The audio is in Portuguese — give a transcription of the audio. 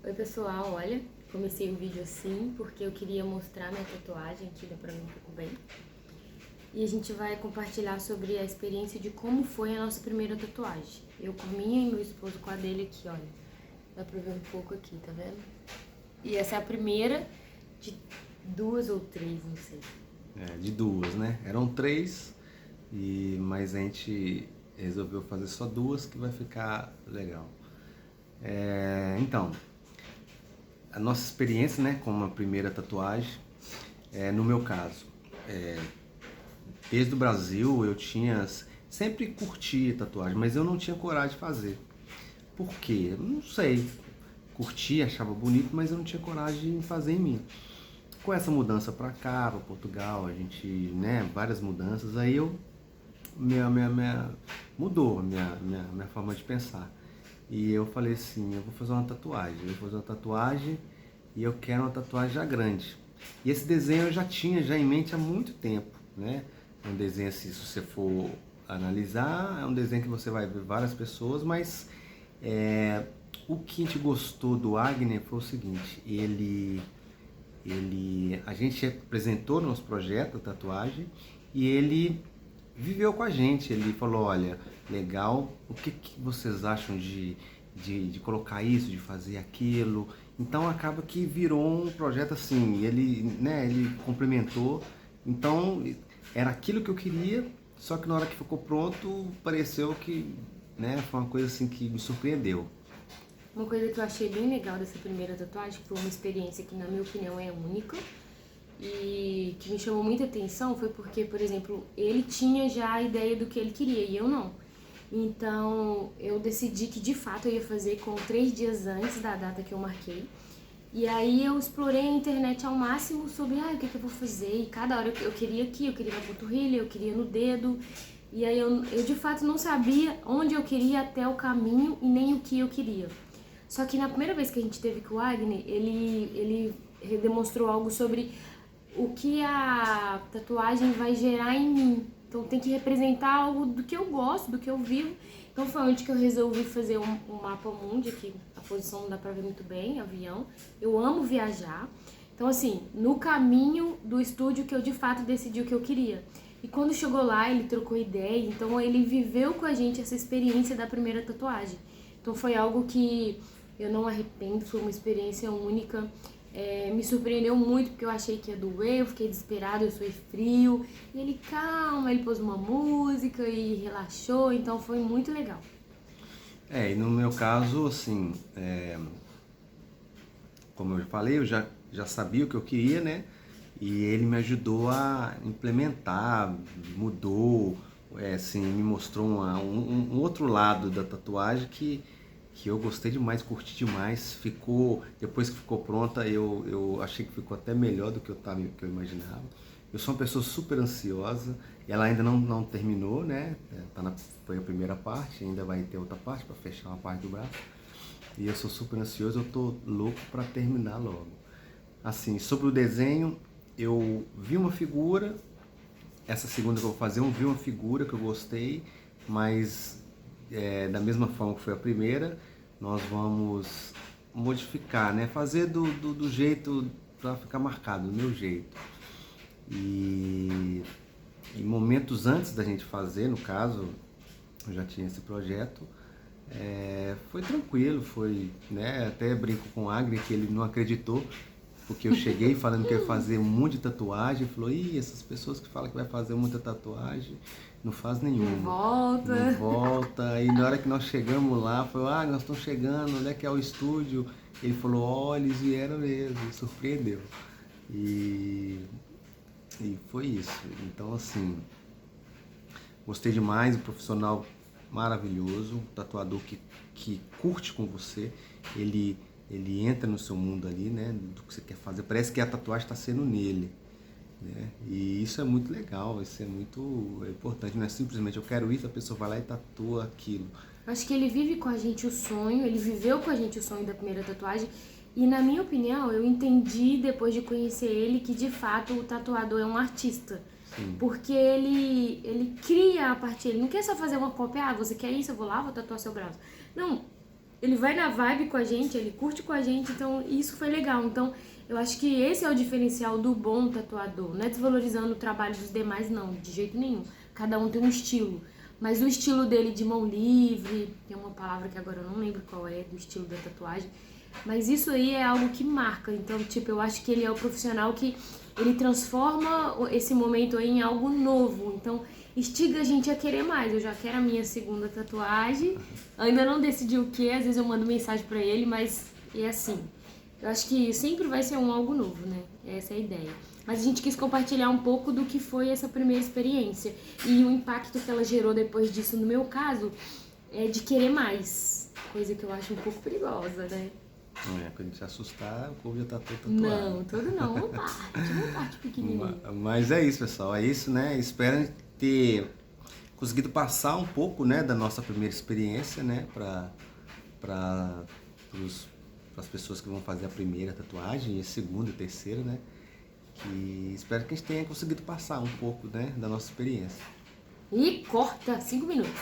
Oi pessoal, olha, comecei o vídeo assim porque eu queria mostrar minha tatuagem, que dá pra mim um pouco bem. E a gente vai compartilhar sobre a experiência de como foi a nossa primeira tatuagem. Eu com a minha e meu esposo com a dele aqui, olha. Dá pra ver um pouco aqui, tá vendo? E essa é a primeira de 2 ou 3, não sei. De duas, né? Eram três, mas a gente resolveu fazer só duas que vai ficar legal. Então, a nossa experiência, né, com a primeira tatuagem, no meu caso, desde o Brasil eu sempre curti tatuagem, mas eu não tinha coragem de fazer. Por quê? Eu não sei. Curtia, achava bonito, mas eu não tinha coragem de fazer em mim. Com essa mudança para cá, para Portugal, a gente, né, várias mudanças, aí mudou minha forma de pensar. E eu falei assim, eu vou fazer uma tatuagem e eu quero uma tatuagem já grande. E esse desenho eu já tinha já em mente há muito tempo, né? É um desenho assim, se você for analisar, é um desenho que você vai ver várias pessoas, mas o que a gente gostou do Agner foi o seguinte, a gente apresentou nosso projeto, a tatuagem, e ele viveu com a gente. Ele falou, olha, legal, o que vocês acham de colocar isso, de fazer aquilo? Então acaba que virou um projeto assim, ele complementou. Então era aquilo que eu queria, só que na hora que ficou pronto, pareceu que, né, foi uma coisa assim que me surpreendeu. Uma coisa que eu achei bem legal dessa primeira tatuagem, que foi uma experiência que na minha opinião é única e que me chamou muita atenção, foi porque, por exemplo, ele tinha já a ideia do que ele queria e eu não. Então eu decidi que de fato eu ia fazer com 3 dias antes da data que eu marquei. E aí eu explorei a internet ao máximo sobre o que eu vou fazer. E cada hora eu queria aqui, eu queria na panturrilha, eu queria no dedo. E aí eu de fato não sabia onde eu queria até o caminho e nem o que eu queria. Só que na primeira vez que a gente teve com o Agner, ele demonstrou algo sobre o que a tatuagem vai gerar em mim. Então tem que representar algo do que eu gosto, do que eu vivo. Então foi onde que eu resolvi fazer um mapa mundi, que a posição não dá pra ver muito bem, avião. Eu amo viajar. Então assim, no caminho do estúdio que eu de fato decidi o que eu queria. E quando chegou lá, ele trocou ideia, então ele viveu com a gente essa experiência da primeira tatuagem. Então foi algo que eu não arrependo, foi uma experiência única. Me surpreendeu muito porque eu achei que ia doer, eu fiquei desesperada, eu sou frio. E ele, calma, ele pôs uma música e relaxou, então foi muito legal. E no meu caso, assim, como eu falei, eu já sabia o que eu queria, né? E ele me ajudou a implementar, mudou, assim, me mostrou um outro lado da tatuagem que eu gostei demais, curti demais. Depois que ficou pronta, eu achei que ficou até melhor do que que eu imaginava. Eu sou uma pessoa super ansiosa, e ela ainda não terminou, né? Foi a primeira parte, ainda vai ter outra parte para fechar uma parte do braço. E eu sou super ansioso, eu tô louco para terminar logo. Assim, sobre o desenho, eu vi uma figura, essa segunda que eu vou fazer, eu vi uma figura que eu gostei, mas da mesma forma que foi a primeira, nós vamos modificar, né? Fazer do jeito para ficar marcado, do meu jeito. E momentos antes da gente fazer, no caso, eu já tinha esse projeto, foi tranquilo, foi, né? Até brinco com o Agri que ele não acreditou, porque eu cheguei falando que eu ia fazer um monte de tatuagem, ele falou, essas pessoas que falam que vai fazer muita tatuagem, não faz nenhuma. Não volta. Não volta. E na hora que nós chegamos lá, foi, nós estamos chegando, onde é que é o estúdio? Ele falou, olha, eles vieram mesmo, surpreendeu. E foi isso. Então, assim, gostei demais, um profissional maravilhoso, um tatuador que curte com você, ele entra no seu mundo ali, né, do que você quer fazer, parece que a tatuagem está sendo nele, né, e isso é muito legal, isso é muito importante, não é simplesmente eu quero isso, a pessoa vai lá e tatua aquilo. Acho que ele vive com a gente o sonho, ele viveu com a gente o sonho da primeira tatuagem. E na minha opinião, eu entendi depois de conhecer ele que de fato o tatuador é um artista. Sim. Porque ele cria a partir, ele não quer só fazer uma cópia, você quer isso, eu vou lá, vou tatuar seu braço. Não, ele vai na vibe com a gente, ele curte com a gente, então isso foi legal. Então, eu acho que esse é o diferencial do bom tatuador. Não é desvalorizando o trabalho dos demais, não, de jeito nenhum. Cada um tem um estilo. Mas o estilo dele de mão livre, tem uma palavra que agora eu não lembro qual é, do estilo da tatuagem. Mas isso aí é algo que marca. Então, tipo, eu acho que ele é o profissional que ele transforma esse momento aí em algo novo. Então, instiga a gente a querer mais. Eu já quero a minha segunda tatuagem. Ainda não decidi o que, às vezes eu mando mensagem pra ele, mas é assim. Eu acho que sempre vai ser algo novo, né? Essa é a ideia. Mas a gente quis compartilhar um pouco do que foi essa primeira experiência. E o impacto que ela gerou depois disso, no meu caso, é de querer mais. Coisa que eu acho um pouco perigosa, né? Quando a gente se assustar, o corpo já tá todo tatuado. Não, todo não. Uma parte pequenininha. Mas é isso, pessoal. É isso, né? Espero ter conseguido passar um pouco, né, da nossa primeira experiência, né, para as pessoas que vão fazer a primeira tatuagem, e a segunda e terceira, né? Que espero que a gente tenha conseguido passar um pouco, né, da nossa experiência. E corta 5 minutos.